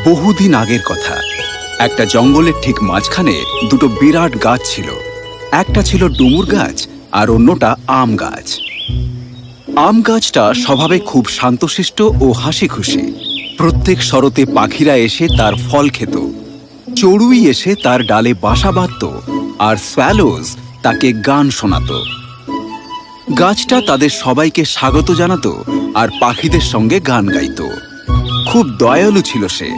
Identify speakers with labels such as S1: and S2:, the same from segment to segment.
S1: বহুদিন আগের কথা। একটা জঙ্গলের ঠিক মাঝখানে দুটো বিরাট গাছ ছিল। একটা ছিল ডুমুর গাছ আর অন্যটা আম গাছ। আম গাছটা স্বভাবে খুব শান্তশিষ্ট ও হাসি খুশি। প্রত্যেক শরতে পাখিরা এসে তার ফল খেত, চড়ুই এসে তার ডালে বাসা বাঁধত, আর স্প্যালোজ তাকে গান শোনাত। গাছটা তাদের সবাইকে স্বাগত জানাতো আর পাখিদের সঙ্গে গান গাইত। খুব দয়ালু ছিল সে।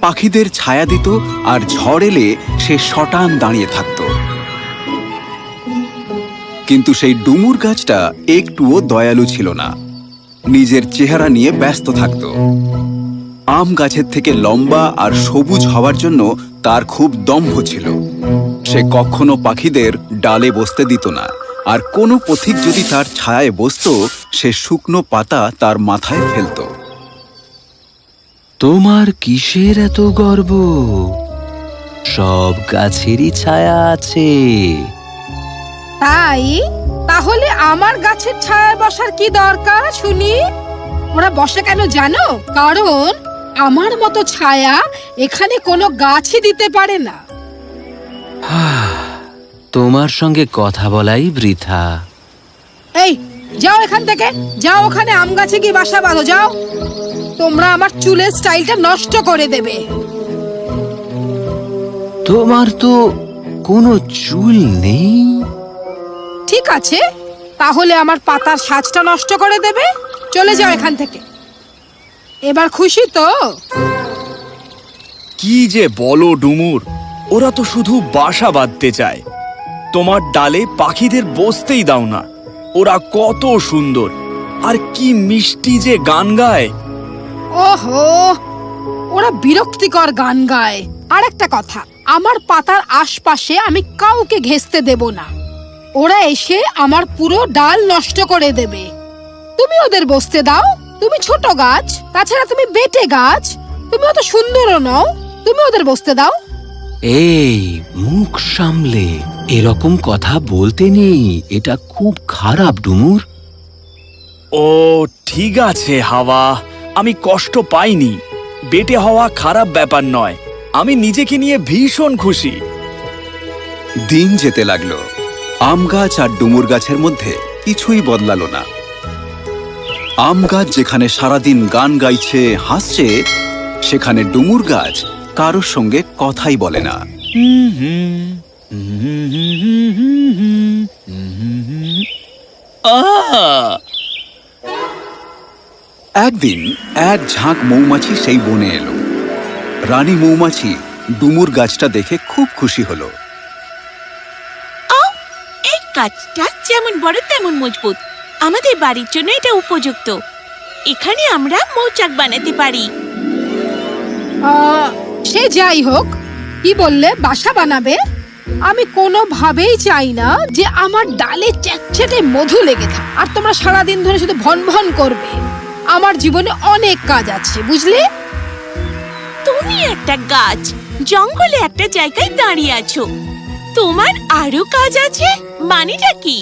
S1: পাখিদের ছায়া দিত আর ঝড় এলে সে শটান দাঁড়িয়ে থাকত। কিন্তু সেই ডুমুর গাছটা একটুও দয়ালু ছিল না। নিজের চেহারা নিয়ে ব্যস্ত থাকত। আম গাছের থেকে লম্বা আর সবুজ হওয়ার জন্য তার খুব দম্ভ ছিল। সে কখনো পাখিদের ডালে বসতে দিত না, আর কোনো পথিক যদি তার ছায়ায় বসত, সে শুকনো পাতা তার মাথায় ফেলত।
S2: তোমার কিসের এত গর্ব? সব গাছেরই ছায়া আছে।
S3: তাই তাহলে আমার গাছের ছায়ায় বসার কি দরকার শুনি? ওরা বসে কেন জানো? কারণ আমার মতো ছায়া এখানে কোনো গাছই দিতে পারে না।
S2: তোমার সঙ্গে কথা বলাই বৃথা।
S3: এই যাও এখান থেকে, যাও ওখানে আম গাছে গিয়ে বাসা বাঁধো। যাও, তোমরা আমার চুলের স্টাইলটা নষ্ট করে দেবে।
S2: তোমার তো কোনো চুল নেই।
S3: ঠিক আছে, তাহলে আমার পাতার সাজটা নষ্ট করে দেবে। চলে যাও এখান থেকে। এবার খুশি তো?
S4: কি যে বলো ডুমুর, ওরা তো শুধু বাসা বাঁধতে চায়। তোমার ডালে পাখিদের বসতেই দাও না। ওরা কত সুন্দর আর কি মিষ্টি যে গান গায়।
S3: ওহো, ওরা বিরক্তিকর গান গায়। আর একটা কথা, আমার পাতার আশপাশে আমি কাউকে ঘেঁষতে দেব না। ওরা এসে আমার পুরো ডাল নষ্ট করে দেবে। তুমি ওদের বসতে দাও। তুমি ছোট গাছ, তাছাড়া তুমি বেটে গাছ, তুমি অত সুন্দরও নও। তুমি ওদের বসতে দাও।
S2: এই মুখ সামলে এরকম কথা বলতে নেই, এটা খুব খারাপ ডুমুর।
S4: ও ঠিক আছে হাওয়া, আমি কষ্ট পাইনি। বেটে হওয়া খারাপ ব্যাপার নয়। আমি নিজেকে নিয়ে ভীষণ খুশি।
S1: দিন যেতে লাগলো। আম গাছ আর ডুমুর গাছের মধ্যে কিছুই বদলালো না। আম গাছ যেখানে সারাদিন গান গাইছে, হাসছে, সেখানে ডুমুর গাছ কারোর সঙ্গে কথাই বলে না। একদিন এক ঝাঁক মৌমাছি সেই বনে এলো। রানী মৌমাছি ডুমুর গাছটা দেখে খুব খুশি হলো।
S5: এই গাছটা যেমন বড় তেমন মজবুত। আমাদের বাড়ির জন্য এটা উপযুক্ত। এখানে আমরা মৌচাক বানাতে পারি।
S3: সে যাই হোক, কি বললে? বাসা বানাবে? আমি কোনোভাবেই চাই না যে আমার ডালে চ্যাটচ্যাটে মধু লেগে থাকে আর তোমরা সারাদিন ধরে শুধু ভন ভন করবে। আমার জীবনে অনেক কাজ আছে, বুঝলে?
S5: তুমি একটা গাছ, জঙ্গলে একটা জায়গায় দাঁড়িয়ে আছো। তোমার আরো কাজ আছে, মানেটা কি?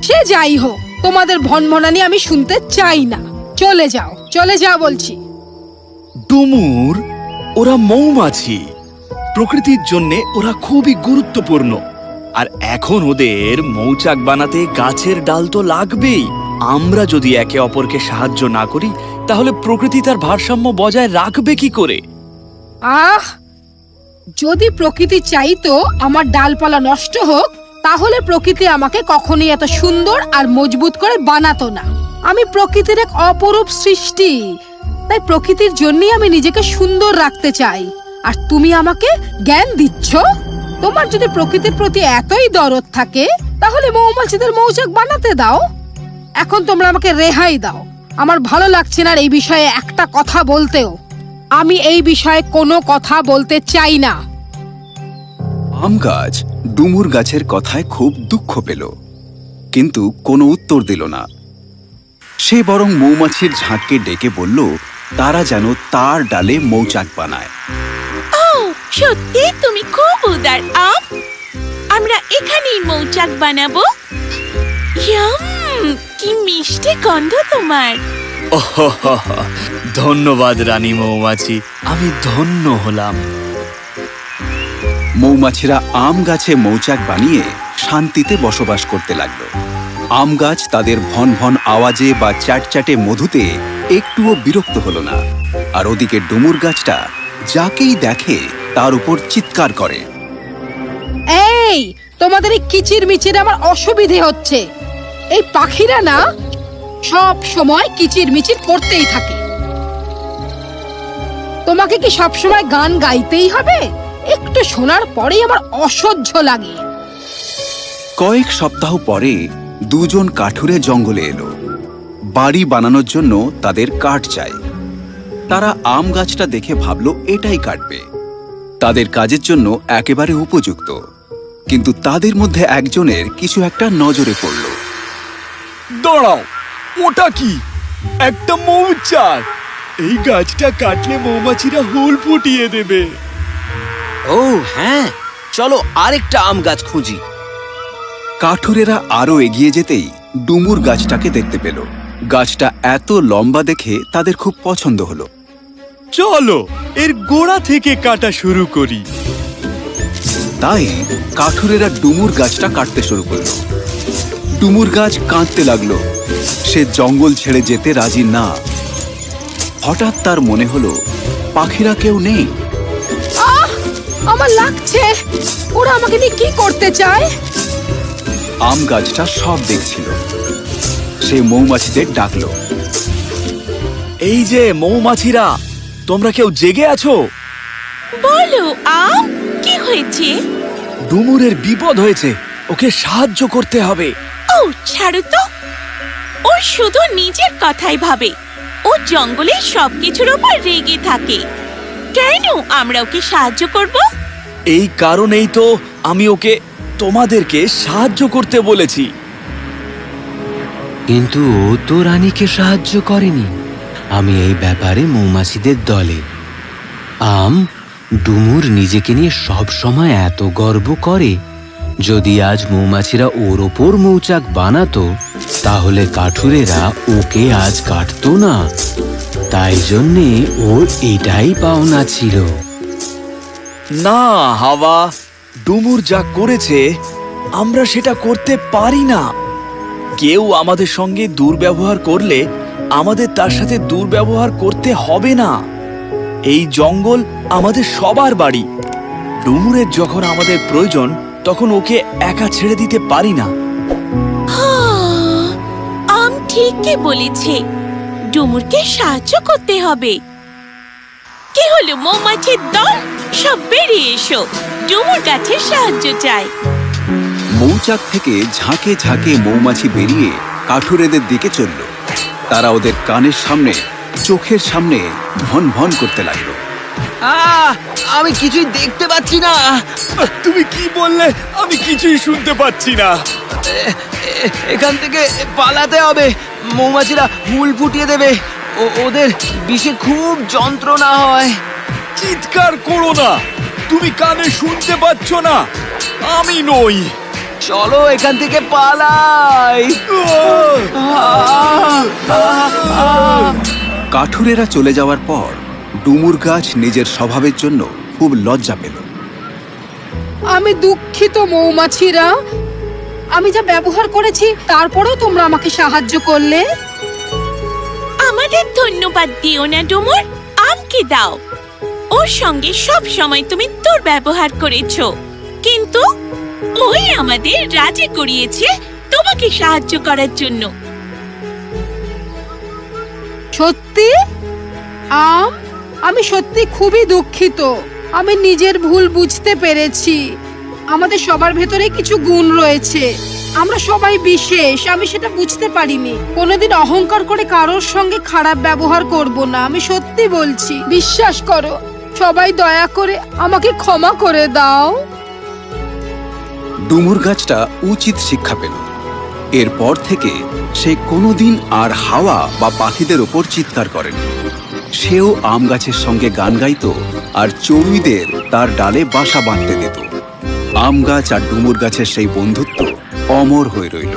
S3: সে যাই হোক, তোমাদের ভনভনানি আমি শুনতে চাই না। চলে যাও, চলে যাও বলছি।
S4: ডুমুর, ওরা মৌমাছি। প্রকৃতির জন্য ওরা খুবই গুরুত্বপূর্ণ। আর এখন ওদের মৌচাক বানাতে গাছের ডাল তো লাগবেই। আমরা যদি একে অপরকে সাহায্য না করি, তাহলে প্রকৃতি তার ভারসাম্য বজায় রাখবে কি করে?
S3: যদি প্রকৃতি চাইতো আমার ডালপালা নষ্ট হোক, তাহলে প্রকৃতি আমাকে কখনোই এত সুন্দর আর মজবুত করে বানাতো না। আমি প্রকৃতির এক অপরূপ সৃষ্টি, তাই প্রকৃতির জন্যই আমি নিজেকে সুন্দর রাখতে চাই। আর তুমি আমাকে জ্ঞান দিচ্ছ? তোমার যদি প্রকৃতির প্রতি এতই দরদ থাকে, তাহলে মৌমাছিদের মৌচাক বানাতে দাও। এখন তোমরা আমাকে রেহাই দাও। আমার ভালো লাগছে না এই বিষয়ে একটা কথা বলতেও। আমি এই বিষয়ে কোনো কথা বলতে চাই না।
S1: আম গাছ ডুমুর গাছের কথায় খুব দুঃখ পেল, কিন্তু কোনো উত্তর দিল না। সে বরং মৌমাছির ঝাঁককে ডেকে বলল তারা যেন তার ডালে মৌচাক বানায়।
S5: ও সত্যি, তুমি খুব উদার আম। আমরা এখানেই মৌচাক বানাবো। কি মিষ্টি গন্ধ তোমার।
S4: ধন্যবাদ রানী মৌমাছি, আমি ধন্য হলাম।
S1: মৌমাছিরা আম গাছে মৌচাক বানিয়ে শান্তিতে বসবাস করতে লাগলো। আম গাছ তাদের ভন ভন আওয়াজে বা চ্যাটচ্যাটে মধুতে একটুও বিরক্ত হলো না। আর ওদিকে ডুমুর গাছটা যাকেই দেখে তার উপর চিৎকার করে।
S3: এই তোমাদের এই কিচির মিচির আমার অসুবিধে হচ্ছে। এই পাখিরা না সব সময় কিচির মিচির করতেই থাকে। তোমাকে কি সব সময় গান গাইতেই হবে? একটু শোনার পরেই আমার অসহ্য লাগে।
S1: কয়েক সপ্তাহ পরে দুজন কাঠুরে জঙ্গলে এলো। বাড়ি বানানোর জন্য তাদের কাঠ চাই। তারা আম গাছটা দেখে ভাবলো এটাই কাটবে। তাদের কাজের জন্য একেবারে উপযুক্ত। কিন্তু তাদের মধ্যে একজনের কিছু একটা নজরে পড়ল।
S4: দাঁড়াও, ওটা কি? একটা মৌচাক। এই গাছটা কাটলে মৌমাছিরা হুল ফুটিয়ে দেবে।
S2: ও হ্যাঁ, চলো আরেকটা আম গাছ খুঁজি।
S1: কাঠুরেরা আরো এগিয়ে যেতেই ডুমুর গাছটাকে দেখতে পেল। গাছটা এত লম্বা দেখে তাদের খুব পছন্দ হলো।
S4: চলো এর গোড়া থেকে কাটা শুরু করি।
S1: তাই কাঠুরেরা ডুমুর গাছটা কাটতে শুরু করলো। ডুমুর গাছ কাঁদতে লাগলো। সে জঙ্গল ছেড়ে যেতে রাজি না। হঠাৎ তার মনে হলো পাখিরা কেউ নেই।
S3: আমার লাগছে, ওরা আমাকে নিয়ে কি করতে চায়?
S1: আম গাছটা সব দেখছিল। সে মৌমাছিদের ডাকলো।
S4: এই যে মৌমাছিরা, তোমরা কেউ জেগে আছো?
S5: বলো আম, কি হয়েছে?
S4: ডুমুরের বিপদ হয়েছে, ওকে সাহায্য করতে হবে।
S5: ও ছাড়ো তো, ও শুধু নিজের কথাই ভাবে। ও জঙ্গলে সবকিছুর উপর রেগে থাকে। কেন আমরা ওকে সাহায্য করব?
S4: এই কারণেই তো আমি ওকে তোমাদেরকে সাহায্য করতে বলেছি।
S2: কিন্তু ও তো রানীকে সাহায্য করেনি। আমি এই ব্যাপারে মৌমাছিদের দলে। আম, ডুমুর নিজেকে নিয়ে সব সময় এত গর্ব করে। যদি আজ মৌমাছিরা ওর ওপর মৌচাক বানাতো, তাহলে কাঠুরেরা ওকে আজ কাটতো না। তাই জন্যে ওর এটাই পাওনা ছিল।
S4: না হাওয়া, ডুমুর যা করেছে আমরা সেটা করতে পারি না। কেউ আমাদের সঙ্গে দুর্ব্যবহার করলে আমাদের তার সাথে দুর্ব্যবহার করতে হবে না। এই জঙ্গল আমাদের সবার বাড়ি। ডুমুরের যখন আমাদের প্রয়োজন তখন ওকে একা ছেড়ে দিতে পারি না।
S5: আম ঠিকই বলেছে, ডুমুরকে সাহায্য করতে হবে। কি হলো মৌমাছির দল, সব বেরিয়ে এসো, ডুমুর গাছের সাহায্য চাই।
S1: মৌচাক থেকে ঝাঁকে ঝাঁকে মৌমাছি বেরিয়ে কাঠুরেদের দিকে চলল। তারা ওদের কানের সামনে, চোখের সামনে ভন ভন করতে লাগলো।
S2: আমি কিছুই দেখতে পাচ্ছি না।
S4: তুমি কি বললে? আমি কিছুই শুনতে পাচ্ছি না।
S2: এখান থেকে পালাতে হবে। মৌমাছিরা হুল ফুটিয়ে দেবে। ওদের বিষে খুব যন্ত্রণা হয়।
S4: চিৎকার করো না, তুমি কানে শুনতে পাচ্ছ না? আমি নই।
S2: চলো এখান থেকে পালাই।
S1: কাঠুরেরা চলে যাওয়ার পর ডুমুর গাছ নিজের স্বভাবের জন্য খুব লজ্জা পেল।
S3: আমি দুঃখিত মৌমাছিরা, আমি যা ব্যবহার করেছি তারপরেও তোমরা আমাকে সাহায্য করলে।
S5: আমাদের ধন্যবাদ দিও না ডুমুর, আমকে দাও। ওর সঙ্গে সব সময় তুমি দুর্ব্যবহার করেছো, কিন্তু ওই আমাদের রাজি করিয়েছে তোমাকে সাহায্য করার জন্য।
S3: সত্যি আম, আমি সত্যি খুবই দুঃখিত। আমি নিজের ভুল বুঝতে পেরেছি। আমাদের সবার ভেতরে কিছু গুণ রয়েছে, আমরা সবাই বিশেষ। আমি সেটা বুঝতে পারিনি। কোনোদিন অহংকার করে কারোর সঙ্গে খারাপ ব্যবহার করব না। আমি সত্যি বলছি, বিশ্বাস করো। সবাই দয়া করে আমাকে ক্ষমা করে দাও।
S1: ডুমুর গাছটা উচিত শিক্ষা পেল। এরপর থেকে সে কোনোদিন আর হাওয়া বা পাখিদের ওপর চিৎকার করেনি। সেও আম গাছের সঙ্গে গান গাইতো আর চড়ুইদের তার ডালে বাসা বাঁধতে দিত। আম গাছ আর ডুমুর গাছের সেই বন্ধুত্ব অমর হয়ে রইল।